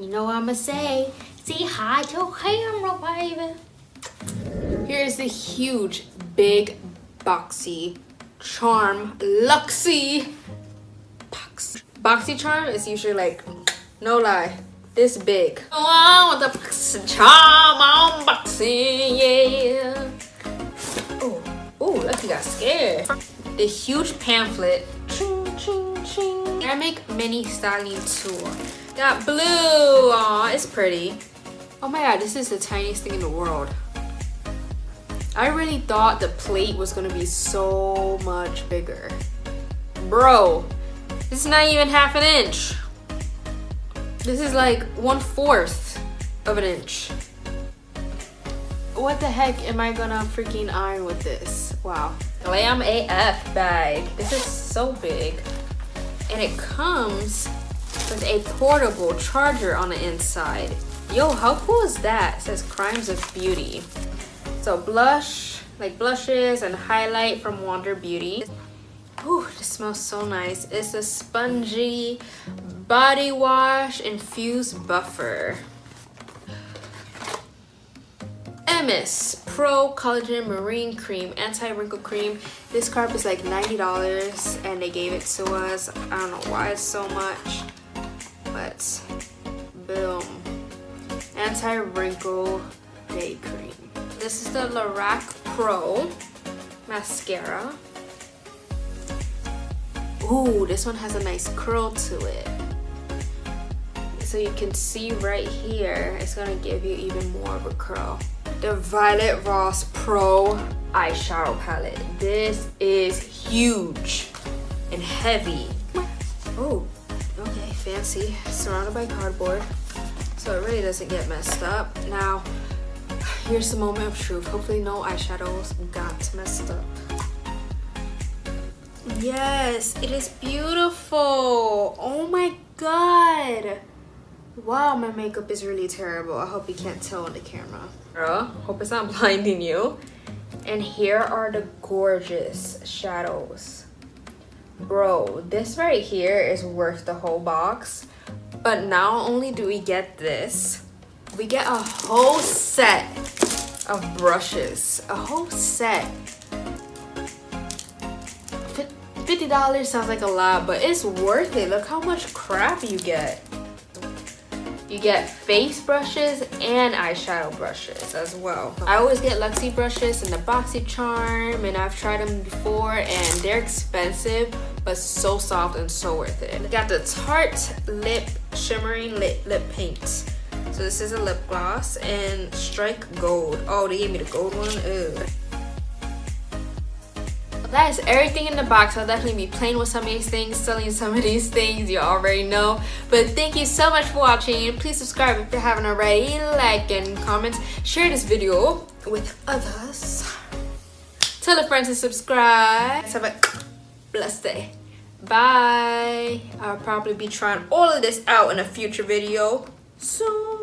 You know what I'ma say? Say hi to camera, baby. Here's the huge, big Boxycharm Luxy box. Boxycharm is usually like, no lie, this big. Oh, the Boxycharm unboxing, yeah. Oh, look, he got scared. The huge pamphlet. Ceramic mini styling tool. Got blue. Aw, it's pretty. Oh my god, this is the tiniest thing in the world. I really thought the plate was gonna be so much bigger. Bro, this is not even half an inch. This is like 1/4 of an inch. What the heck am I gonna freaking iron with this? Wow. Glam AF bag. This is so big. And it comes with a portable charger on the inside. Yo, how cool is that? It says Crimes of Beauty. So blush, like blushes and highlight from Wander Beauty. Ooh, this smells so nice. It's a spongy body wash infused buffer. MS Pro Collagen Marine Cream Anti-Wrinkle Cream. This carb is like $90 and they gave it to us. I don't know why it's so much, but boom. Anti-Wrinkle Day Cream. This is the Lorac Pro Mascara. Ooh, this one has a nice curl to it. So you can see right here, it's gonna give you even more of a curl. The Violet Ross Pro eyeshadow palette. This is huge and heavy. Oh, okay, fancy. Surrounded by cardboard, so it really doesn't get messed up. Now, here's the moment of truth. Hopefully no eyeshadows got messed up. Yes, it is beautiful. Oh my god. Wow, my makeup is really terrible. I hope you can't tell on the camera. Hope it's not blinding you. And here are the gorgeous shadows. Bro, this right here is worth the whole box. But not only do we get this, we get a whole set of brushes. A whole set. $50 sounds like a lot, but it's worth it. Look how much crap you get. You get face brushes and eyeshadow brushes as well. I always get Luxy brushes and the Boxycharm, and I've tried them before and they're expensive, but so soft and so worth it. Got the Tarte Lip Shimmering Lip Paint. So this is a lip gloss and Strike Gold. Oh, they gave me the gold one. Ew. That is everything in the box. I'll definitely be playing with some of these things, selling some of these things, you already know. But thank you so much for watching. Please subscribe if you haven't already. Like and comment. Share this video with others. Tell a friend to subscribe. Have a blessed day. Bye. I'll probably be trying all of this out in a future video soon.